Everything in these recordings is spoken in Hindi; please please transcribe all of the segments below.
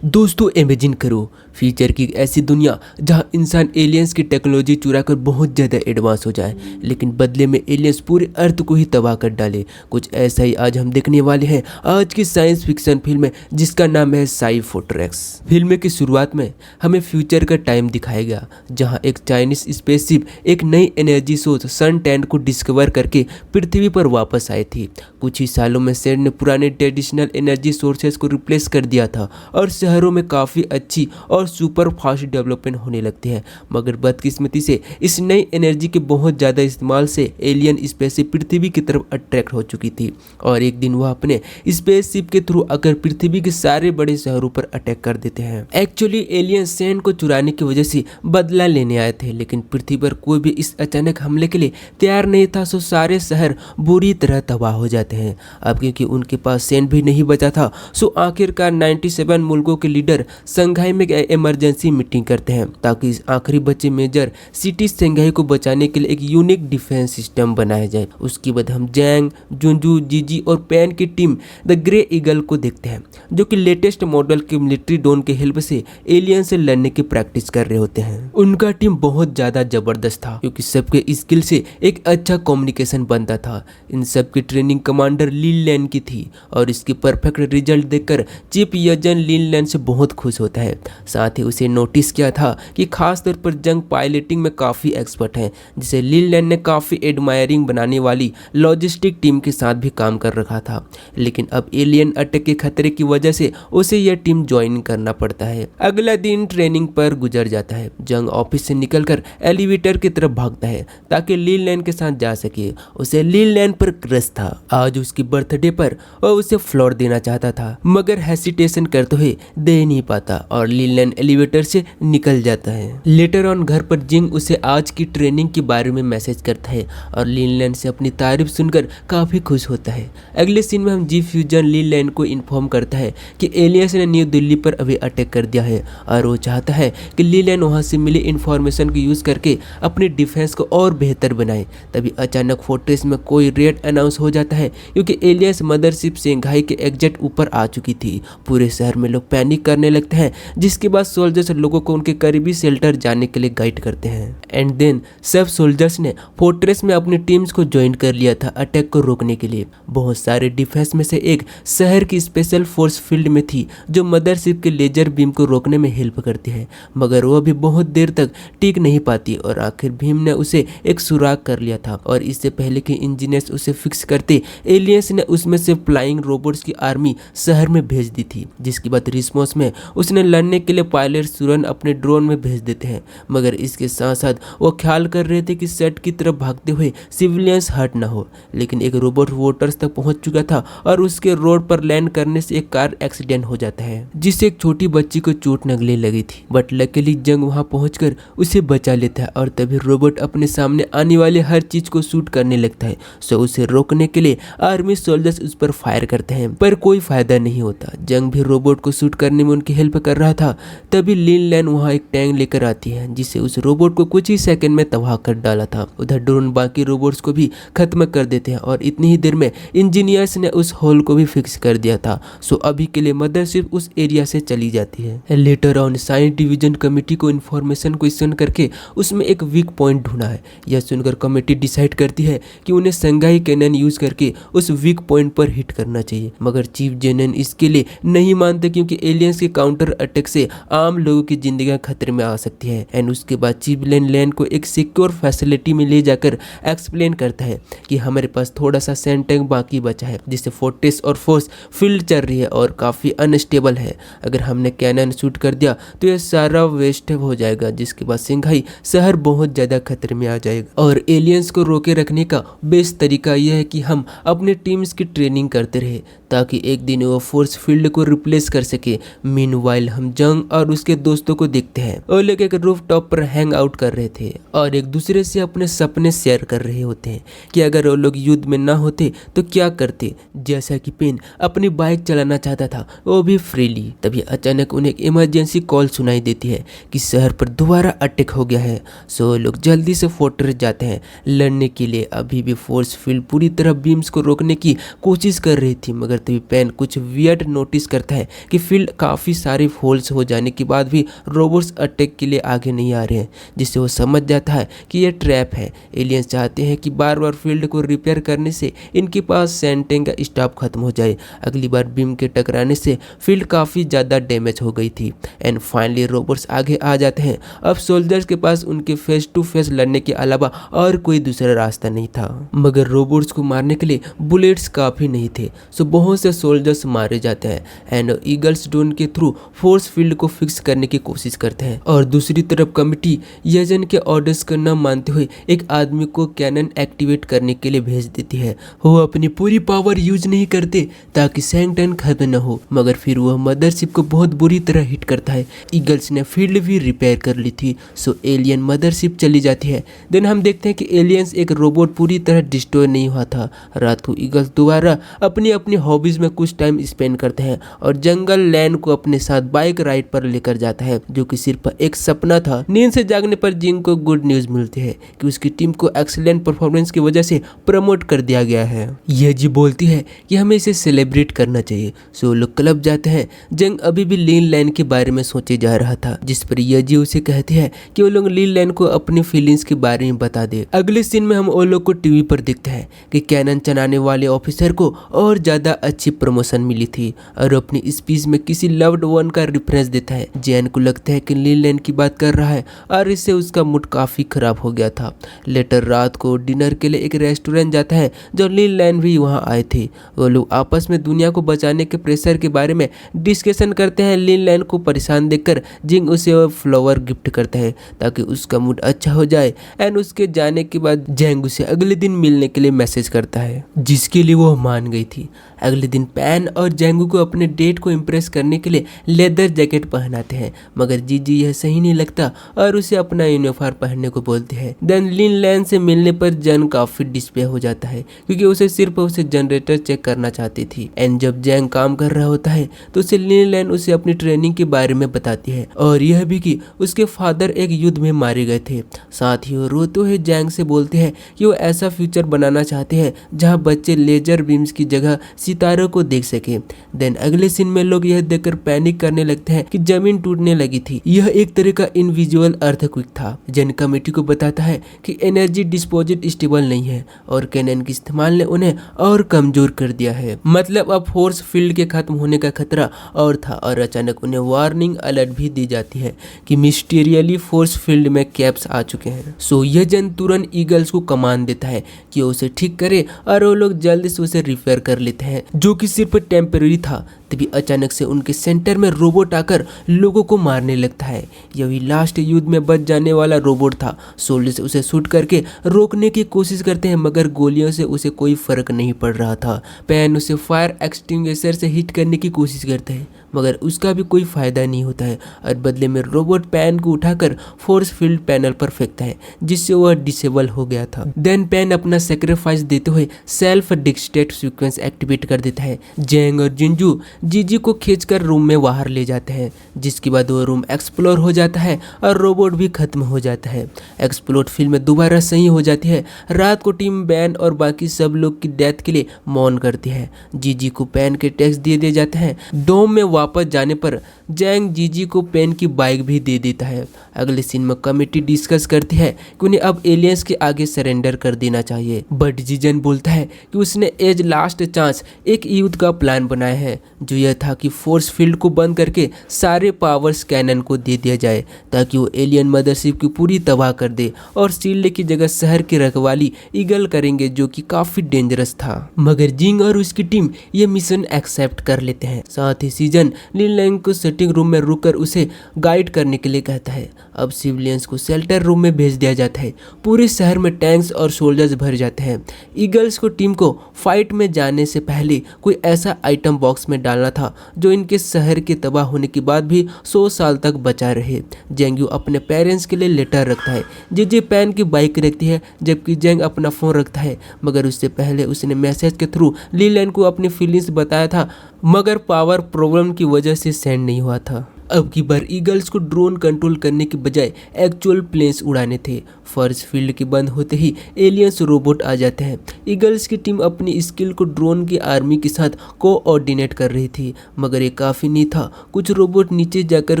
दोस्तों इमेजिन करो फ्यूचर की एक ऐसी दुनिया जहां इंसान एलियंस की टेक्नोलॉजी चुरा कर बहुत ज़्यादा एडवांस हो जाए, लेकिन बदले में एलियंस पूरे अर्थ को ही तबाह कर डाले। कुछ ऐसा ही आज हम देखने वाले हैं आज की साइंस फिक्शन फिल्म में, जिसका नाम है साई फोर्ट्रेस। फिल्म की शुरुआत में हमें फ्यूचर का टाइम दिखाया गया, जहाँ एक चाइनीज स्पेसशिप एक नई एनर्जी सोर्स सन 10 को डिस्कवर करके पृथ्वी पर वापस आई थी। कुछ ही सालों में सेड ने पुराने ट्रेडिशनल एनर्जी सोर्सेज को रिप्लेस कर दिया था और शहरों में काफ़ी अच्छी और सुपर फास्ट डेवलपमेंट होने लगती है। मगर बदकिस्मती से इस नई एनर्जी के बहुत ज़्यादा इस्तेमाल से एलियन स्पेसशिप पृथ्वी की तरफ अट्रैक्ट हो चुकी थी और एक दिन वह अपने स्पेसशिप के थ्रू आकर पृथ्वी के सारे बड़े शहरों पर अटैक कर देते हैं। एक्चुअली एलियन सैंड को चुराने की वजह से बदला लेने आए थे, लेकिन पृथ्वी पर कोई भी इस अचानक हमले के लिए तैयार नहीं था, सो सारे शहर बुरी तरह तबाह हो जाते हैं। अब क्योंकि उनके पास सैंड भी नहीं बचा था, सो आखिरकार 97 मुल्कों के लीडर शंघाई में इमरजेंसी मीटिंग करते हैं ताकि इस आखिरी बचे मेजर सिटी शंघाई को बचाने के लिए एक यूनिक डिफेंस सिस्टम बनाया जाए। उसके बाद हम जैंग, जुंजू, जीजी और पैन की टीम द ग्रे ईगल को देखते हैं, जो कि लेटेस्ट मॉडल के मिलिट्री ड्रोन के हेल्प से एलियन से लड़ने की प्रैक्टिस कर रहे होते हैं। उनका टीम बहुत ज्यादा जबरदस्त था क्योंकि सबके स्किल से एक अच्छा कम्युनिकेशन बनता था। इन सब की ट्रेनिंग कमांडर लिन लैन की थी और इसकी परफेक्ट रिजल्ट देखकर चीफ यजन लिन लैन से बहुत खुश होता है। साथ ही उसे नोटिस किया था कि खास तौर पर जंग पायलटिंग में काफ़ी एक्सपर्ट हैं, जिसे लिन लैन ने काफ़ी एडमायरिंग बनाने वाली लॉजिस्टिक टीम के साथ भी काम कर रखा था। लेकिन अब एलियन अटैक के खतरे की वजह से उसे यह टीम ज्वाइन करना पड़ता है। अगला दिन ट्रेनिंग पर गुजर जाता है। जंग ऑफिस से निकलकर एलिवेटर की तरफ भागता है ताकि लिन लैन के साथ जा सके। उसे लिन लैन पर क्रश था। आज उसकी बर्थडे पर वह उसे फ्लोर देना चाहता था, मगर हेसिटेशन करते हुए दे नहीं पाता और लिन लैन एलिवेटर से निकल जाता है। लेटर ऑन घर पर जिंग उसे आज की ट्रेनिंग के बारे में मैसेज करता है और लिन लैन से अपनी तारीफ सुनकर काफी खुश होता है। अगले सीन में हम जी फ्यूजन लिन लैन को इन्फॉर्म करता है कि एलियंस ने न्यू दिल्ली पर अभी अटैक कर दिया है और वो चाहता है कि लिन लैन वहां से मिली इंफॉर्मेशन को यूज करके अपने डिफेंस को और बेहतर बनाए। तभी अचानक फोर्ट्रेस में कोई रेड अनाउंस हो जाता है क्योंकि एलियंस मदरशिप शंघाई के एग्जैक्ट ऊपर आ चुकी थी। पूरे शहर में लोग पैनिक करने लगते हैं, जिसके बाद सोल्जर्स लोगों को उनके करीबी शेल्टर जाने के लिए गाइड करते हैं। एंड देन सब सोल्जर्स ने फोर्ट्रेस में अपनी टीम्स को ज्वाइन कर लिया था अटैक को रोकने के लिए। बहुत सारे डिफेंस में से एक शहर की स्पेशल फोर्स फील्ड में थी, जो मदरशिप के लेजर बीम को रोकने में हेल्प करती है, मगर वह भी बहुत देर तक टिक नहीं पाती और आखिर भीम ने उसे एक सुराग कर लिया था और इससे पहले कि इंजीनियर्स उसे फिक्स करते, एलियंस ने उसमें से फ्लाइंग रोबोट्स की आर्मी शहर में भेज दी थी, जिसके बाद रिस्पॉन्स में उसने लड़ने के लिए पायलट तुरंत अपने ड्रोन में भेज देते हैं। मगर इसके साथ साथ वो ख्याल कर रहे थे कि सेट की तरफ भागते हुए सिविलियंस हर्ट ना हो, लेकिन एक रोबोट वोटर्स तक पहुंच चुका था और उसके रोड पर लैंड करने से एक कार एक्सीडेंट हो जाता है, जिससे एक छोटी बच्ची को चोट लगने लगी थी। बट लकीली जंग वहां पहुंचकर उसे बचा लेता है और तभी रोबोट अपने सामने आने वाले हर चीज को शूट करने लगता है। सो उसे रोकने के लिए आर्मी सोल्जर्स उस पर फायर करते हैं, पर कोई फायदा नहीं होता। जंग भी रोबोट को शूट करने में उनकी हेल्प कर रहा था। तभी लिन लैन वहां एक टैंक लेकर आती है, जिससे उस रोबोट को कुछ ही सेकंड में तबाह कर डाला था। उधर ड्रोन बाकी रोबोट्स को भी खत्म कर देते हैं और इतनी ही देर में इंजीनियर्स ने उस होल को भी फिक्स कर दिया था। सो अभी के लिए मदरशिप उस एरिया से चली जाती है। Later on science division committee को इन्फॉर्मेशन क्वेश्चन करके उसमें एक वीक पॉइंट ढूंढा है। यह सुनकर कमेटी डिसाइड करती है कि उन्हें शंघाई कैनन यूज करके उस वीक पॉइंट पर हिट करना चाहिए, मगर चीफ जेनन इसके लिए नहीं मानते क्योंकि एलियंस के काउंटर अटैक से आम लोगों की जिंदगियां खतरे में आ सकती है। एंड उसके बाद चीफ लिन लैन को एक सिक्योर फैसिलिटी में ले जाकर एक्सप्लेन करता है कि हमारे पास थोड़ा सा सैंड टैंक बाकी बचा है, जिससे फोर्ट्रेस और फोर्स फील्ड चल रही है और काफी अनस्टेबल है। अगर हमने कैनन शूट कर दिया तो यह सारा वेस्ट हो जाएगा, जिसके बाद शंघाई शहर बहुत ज्यादा खतरे में आ जाएगा। और एलियंस को रोके रखने का बेस्ट तरीका यह है कि हम अपने टीम्स की ट्रेनिंग करते रहे ताकि एक दिन वो फोर्स फील्ड को रिप्लेस कर सके। मीनवाइल हम जंग और उसके दोस्तों को देखते हैं। वो लोग एक रूफ टॉप पर हैंग आउट कर रहे थे और एक दूसरे से अपने सपने शेयर कर रहे होते हैं कि अगर वो लोग युद्ध में ना होते तो क्या करते। जैसा कि पेन अपनी बाइक चलाना चाहता था, वो भी फ्रीली। तभी अचानक उन्हें एक इमरजेंसी कॉल सुनाई देती है कि शहर पर दोबारा अटैक हो गया है। सो लोग जल्दी से फोर्ट्रेस जाते हैं लड़ने के लिए। अभी भी फोर्स फील्ड पूरी तरह बीम्स को रोकने की कोशिश कर रही थी, मगर करते हुए पेन कुछ वियर्ड नोटिस करता है कि फील्ड काफ़ी सारे होल्स हो जाने के बाद भी रोबोट्स अटैक के लिए आगे नहीं आ रहे हैं, जिससे वो समझ जाता है कि यह ट्रैप है। एलियंस चाहते हैं कि बार बार फील्ड को रिपेयर करने से इनके पास सैंटेंग का स्टाफ खत्म हो जाए। अगली बार बीम के टकराने से फील्ड काफ़ी ज़्यादा डैमेज हो गई थी। एंड फाइनली रोबोट्स आगे आ जाते हैं। अब सोल्जर्स के पास उनके फेस टू फेस लड़ने के अलावा और कोई दूसरा रास्ता नहीं था, मगर रोबोट्स को मारने के लिए बुलेट्स काफ़ी नहीं थे, सो बहुत से सोल्जर्स मारे जाते हैं। एंड ईगल्स ड्रोन के थ्रू फोर्स फील्ड को फिक्स करने की कोशिश करते हैं। और दूसरी तरफ कमिटी यजन के ऑर्डर्स को न मानते हुए एक आदमी को कैनन एक्टिवेट करने के लिए भेज देती है। वो अपनी पूरी पावर यूज नहीं करते ताकि सैंक्टन खत्म न हो, मगर फिर वह मदरशिप को बहुत बुरी तरह हिट करता है। ईगल्स ने फील्ड भी रिपेयर कर ली थी, सो एलियन मदरशिप चली जाती है। देन हम देखते हैं कि एलियंस एक रोबोट पूरी तरह डिस्ट्रॉय नहीं हुआ था। रात को ईगल्स दोबारा अपनी अपनी हॉबीज में कुछ टाइम स्पेंड करते हैं और जंगल लैंड को अपने साथ बाइक राइड पर लेकर जाता है, जो कि सिर्फ एक सपना था। नींद से जागने पर जिंग को गुड न्यूज मिलती है कि उसकी टीम को एक्सीलेंट परफॉर्मेंस की वजह से प्रमोट कर दिया गया है। यह जी बोलती है कि हमें इसे सेलिब्रेट करना चाहिए, सो लोग क्लब जाते हैं। जंग अभी भी लीन लैंड के बारे में सोचे जा रहा था, जिस पर यजी उसे कहती है कि वो लोग लीन लैंड को अपनी फीलिंग्स के बारे में बता दे। अगले सीन में हम वो लोग को टीवी पर देखते हैं कि कैनन चलाने वाले ऑफिसर को और ज्यादा अच्छी प्रमोशन मिली थी और अपनी स्पीच में किसी लव्ड वन का रेफरेंस देता है। जैन को लगता है कि लीन लैंड की बात कर रहा है और इससे उसका मूड काफी खराब हो गया था। लेटर रात को डिनर के लिए एक रेस्टोरेंट जाता है, जो लीन लैंड भी वहाँ आए थे। वो लोग आपस में दुनिया को बचाने के प्रेशर के बारे में डिस्कशन करते हैं। लीन लैंड को परेशान देखकर जिंग उसे फ्लावर गिफ्ट करता है ताकि उसका मूड अच्छा हो जाए। एंड उसके जाने के बाद जैंग उसे अगले दिन मिलने के लिए मैसेज करता है, जिसके लिए वो मान गई थी। अगले दिन पैन और जैंगू को अपने डेट को इम्प्रेस करने के लिए लेदर जैकेट पहनाते हैं, मगर जीजी यह सही नहीं लगता और उसे अपना यूनिफॉर्म पहनने को बोलते हैं। देन लीन लैंड से मिलने पर जैन काफी डिस्प्ले हो जाता है, क्योंकि उसे सिर्फ उसे जनरेटर चेक करना चाहती थी। एंड जब जैंग काम कर रहा होता है तो उसे लीन लैंड उसे अपनी ट्रेनिंग के बारे में बताती है और यह भी कि उसके फादर एक युद्ध में मारे गए थे। साथ ही वो रोते हुए जैंग से बोलते हैं कि वो ऐसा फ्यूचर बनाना चाहते हैं जहां बच्चे लेजर बीम्स की जगह सितारों को देख सके। देन अगले सीन में लोग यह देखकर पैनिक करने लगते हैं कि जमीन टूटने लगी थी। यह एक तरह का इनविजुअल अर्थक्वेक था। जैन कमेटी को बताता है कि एनर्जी डिस्पोजिट स्टेबल नहीं है और कैनन के इस्तेमाल ने उन्हें और कमजोर कर दिया है। मतलब अब फोर्स फील्ड के खत्म होने का खतरा और था, और अचानक उन्हें वार्निंग अलर्ट भी दी जाती है कि मिस्टीरियसली फोर्स फील्ड में कैप्स आ चुके हैं। सो यह जन तुरंत ईगल्स को कमांड देता है कि उसे ठीक करे और वो लोग जल्दी से उसे रिपेयर कर लेते हैं, जो कि सिर्फ टेम्पररी था। तभी अचानक से उनके सेंटर में रोबोट आकर लोगों को मारने लगता है। यही लास्ट युद्ध में बच जाने वाला रोबोट था। सोल्जर्स उसे शूट करके रोकने की कोशिश करते हैं, मगर गोलियों से उसे कोई फर्क नहीं पड़ रहा था। पैन उसे फायर एक्सटिंग्विशर से हिट करने की कोशिश करते हैं, मगर उसका भी कोई फायदा नहीं होता है और बदले में रोबोट पैन को उठाकर फोर्स फील्ड पैनल पर फेंकता है, जिससे वह डिसेबल हो गया था। देन पैन अपना सेक्रीफाइस देते हुए सेल्फ डिस्ट्रैक्ट सीक्वेंस एक्टिवेट कर देता है। जैंग और जिंजू जीजी को खींचकर रूम में बाहर ले जाते हैं, जिसके बाद वो रूम एक्सप्लोर हो जाता है और रोबोट भी खत्म हो जाता है। एक्सप्लोर फील्ड में दोबारा सही हो जाती है। रात को टीम बैन और बाकी सब लोग की डेथ के लिए मौन करती है। जीजी को पैन के टैक्स दिए जाते हैं। डोम में वापस जाने पर जैंग जीजी को पेन की बाइक भी दे देता है। अगले सीन में कमेटी डिस्कस करती है कि उन्हें अब एलियंस के आगे सरेंडर कर देना चाहिए, बट जीजन बोलता है कि उसने एज लास्ट चांस एक युद्ध का प्लान बनाया है, जो यह था कि फोर्स फील्ड को बंद करके सारे पावर्स कैनन को दे दिया जाए ताकि वो एलियन मदरशिप की पूरी तबाह कर दे और शील्ड की जगह शहर की रखवाली ईगल करेंगे, जो कि काफी डेंजरस था। मगर जिंग और उसकी टीम ये मिशन एक्सेप्ट कर लेते हैं। साथ ही सीजन लीन लैंग को सेटिंग रूम में रुककर उसे गाइड करने के लिए कहता है। अब सिविलियंस को शेल्टर रूम में भेज दिया जाता है। पूरे शहर में टैंक्स और सोल्जर्स भर जाते हैं। ईगल्स को टीम को फाइट में जाने से पहले कोई ऐसा आइटम बॉक्स में डालना था जो इनके शहर के तबाह होने के बाद भी 100 साल तक बचा रहे। जेंगयू अपने पेरेंट्स के लिए लेटर रखता है। जीजी पैन की बाइक रखती है, जबकि जेंग अपना फोन रखता है, मगर उससे पहले उसने मैसेज के थ्रू ली लैंड को अपनी फीलिंग्स बताया था, मगर पावर प्रॉब्लम की वजह से सेंड नहीं हुआ था। अब की बार ईगल्स को ड्रोन कंट्रोल करने के बजाय एक्चुअल प्लेन्स उड़ाने थे। फर्स्ट फील्ड के बंद होते ही एलियंस रोबोट आ जाते हैं। ईगल्स की टीम अपनी स्किल को ड्रोन की आर्मी के साथ कोऑर्डिनेट कर रही थी, मगर ये काफ़ी नहीं था। कुछ रोबोट नीचे जाकर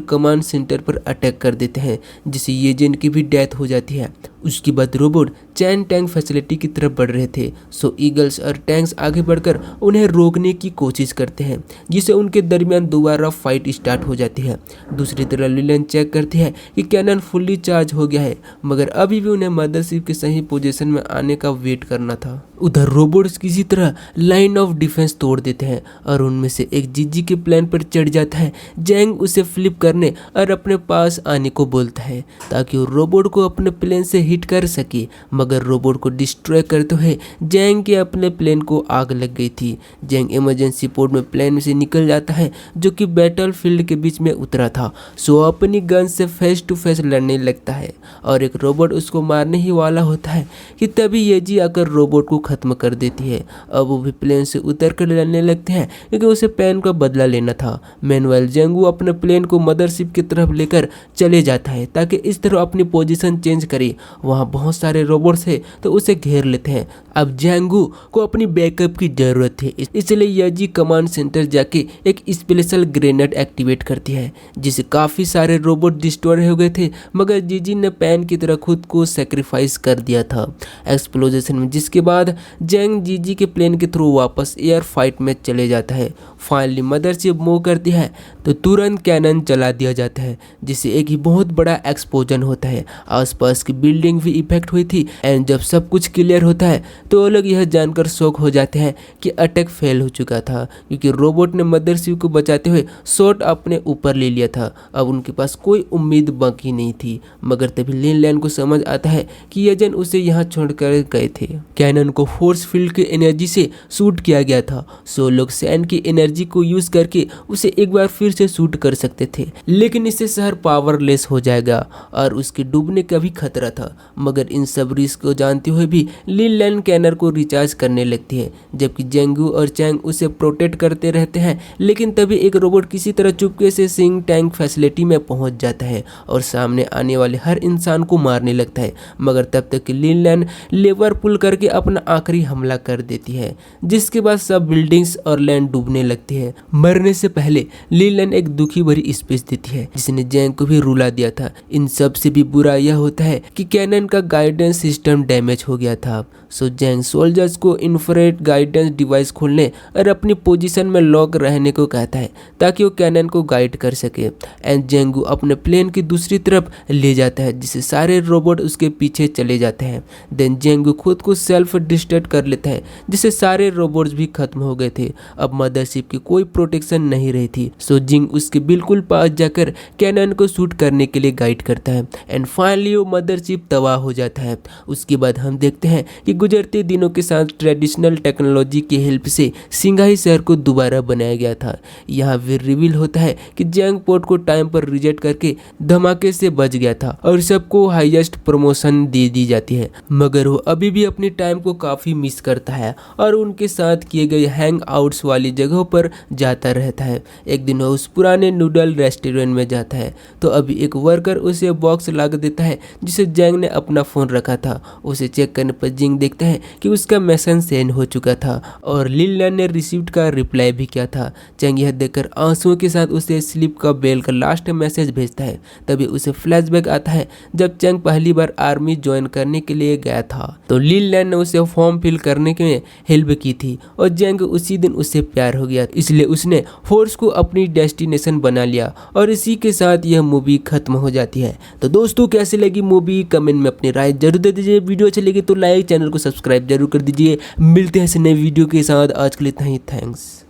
कमांड सेंटर पर अटैक कर देते हैं, जिससे एजेंट की भी डेथ हो जाती है। उसके बाद रोबोट चैन टैंक फैसिलिटी की तरफ बढ़ रहे थे, सो ईगल्स और टैंक्स आगे बढ़कर उन्हें रोकने की कोशिश करते हैं, जिससे उनके दरमियान दोबारा फाइट स्टार्ट हो जाती है। दूसरी तरफ लिलन चेक करती है कि कैनन फुल्ली चार्ज हो गया है, मगर अभी भी उन्हें मदरशिप के सही पोजीशन में आने का वेट करना था। उधर रोबोट्स किसी तरह लाइन ऑफ डिफेंस तोड़ देते हैं और उनमें से एक जीजी के प्लेन पर चढ़ जाता है। जैंग उसे फ्लिप करने और अपने पास आने को बोलता है ताकि वो रोबोट को अपने प्लेन से हिट कर सके, मगर रोबोट को डिस्ट्रॉय करते हुए जैंग के अपने प्लेन को आग लग गई थी। जैंग इमरजेंसी पोर्ट में प्लेन से निकल जाता है, जो कि बैटल फील्ड के बीच में उतरा था। सो अपनी गन से फेस टू फेस लड़ने लगता है और एक रोबोट उसको मारने ही वाला होता है कि तभी येजी आकर रोबोट को खत्म कर देती है। अब वो भी प्लेन से उतर कर लड़ने लगते हैं क्योंकि उसे प्लेन का बदला लेना था। मेनवाइल जेंगू अपने प्लेन को मदरशिप की तरफ लेकर चले जाता है ताकि इस तरह अपनी पोजीशन चेंज करे। वहाँ बहुत सारे रोबोट्स है तो उसे घेर लेते हैं। अब जेंगू को अपनी बैकअप की जरूरत है, इसलिए येजी कमांड सेंटर जाके एक स्पेशल ग्रेनेड एक्टिवेट करती है, जिससे काफी सारे रोबोट डिस्ट्रॉय हो गए थे, मगर जीजी ने पैन की तरह खुद को सेक्रीफाइस कर दिया था एक्सप्लोजन में, जिसके बाद जैंग जीजी के प्लेन के थ्रू वापस एयर फाइट में चले जाता है। फाइनली मदरशिप मूव करती है तो तुरंत कैनन चला दिया जाता है, जिससे एक ही बहुत बड़ा एक्सप्लोजन होता है। आसपास की बिल्डिंग भी इफेक्ट हुई थी एंड जब सब कुछ क्लियर होता है तो वो लोग यह जानकर शॉक हो जाते हैं कि अटैक फेल हो चुका था, क्योंकि रोबोट ने मदरशिप को बचाते हुए शॉट अपने ऊपर ले लिया था। अब उनके पास कोई उम्मीद बाकी नहीं थी, मगर तभी लिन लैन को समझ आता है कि एजेंट उसे यहाँ छोड़कर गए थे। कैनन को फोर्स फील्ड की एनर्जी से शूट किया गया था, सो लोग सैंड की एनर्जी को यूज करके उसे एक बार फिर से शूट कर सकते थे, लेकिन इससे शहर पावरलेस हो जाएगा और उसके डूबने का भी खतरा था। मगर इन सब रिस्क को जानते हुए भी लिन लैन कैनर को रिचार्ज करने लगती है, जबकि जेंगू और चैंग उसे प्रोटेक्ट करते रहते हैं। लेकिन तभी एक रोबोट किसी तरह चुपके से सिंग टैंक फैसिलिटी में पहुंच जाता है और सामने आने वाले हर इंसान को मारने लगता है, मगर तब तक लिन लैन लेवर पुल करके अपना आखिरी हमला कर देती है, जिसके बाद सब बिल्डिंग्स और लैंड डूबने लगती है। मरने से पहले लिन लैन एक दुखी भरी स्पीच देती है, जिसने जैंग को भी रुला दिया था। इन सब से भी बुरा यह होता है कि कैनन का गाइडेंस सिस्टम डैमेज हो गया था, सो जैंग सोल्जर्स को इंफ्रारेड गाइडेंस डिवाइस खोलने और अपनी पोजीशन में लॉक रहने को कहता है ताकि वो कैनन को गाइड कर सके। एंड जेंगू अपने प्लेन की दूसरी तरफ ले जाता है, जिससे सारे रोबोट उसके पीछे चले जाते हैं। देन जेंगू खुद को सेल्फ डिस्ट्रैक्ट कर लेता है, जिससे सारे रोबोट्स भी खत्म हो गए थे। अब मदरशिप की कोई प्रोटेक्शन नहीं रही थी, सो जिंग उसके बिल्कुल पास जाकर कैनन को शूट करने के लिए गाइड करता है एंड फाइनली वो मदरशिप तबाह हो जाता है। उसके बाद हम देखते हैं कि गुजरते दिनों के साथ ट्रेडिशनल टेक्नोलॉजी की हेल्प से सिंघाई शहर को दोबारा बनाया गया था। यहाँ फिर रिवील होता है कि जैंग पोर्ट को टाइम पर रिजेक्ट करके धमाके से बच गया था और सबको हाईएस्ट प्रमोशन दे दी जाती है, मगर वो अभी भी अपनी टाइम को काफी मिस करता है और उनके साथ किए गए हैंग आउट्स वाली जगहों पर जाता रहता है। एक दिन वो उस पुराने नूडल रेस्टोरेंट में जाता है तो अभी एक वर्कर उसे बॉक्स ला देता है जिसे जैंग ने अपना फोन रखा था। उसे चेक करने पर जिंग देखता है कि उसका मैसेज सेंड हो चुका था और लिन लैन ने रिसीव्ड का रिप्लाई भी किया था। जैंग यह देखकर आंसुओं के साथ उसे स्लीप का बेल का लास्ट मैसेज भेजता है। तभी उसे फ्लैशबैक आता है जब चैंग पहली बार आर्मी ज्वाइन करने के लिए गया था, तो लिन लैन ने उसे फॉर्म फिल करने में हेल्प की थी और जैंग उसी दिन उससे प्यार हो गया, इसलिए उसने फोर्स को अपनी डेस्टिनेशन बना लिया। और इसी के साथ यह मूवी खत्म हो जाती है। तो दोस्तों कैसी लगी मूवी कमेंट में अपनी राय जरूर दे दीजिए। वीडियो अच्छी लगी तो लाइक, चैनल को सब्सक्राइब जरूर कर दीजिए। मिलते हैं ऐसे नए वीडियो के साथ, आज के लिए इतना ही। थैंक्स।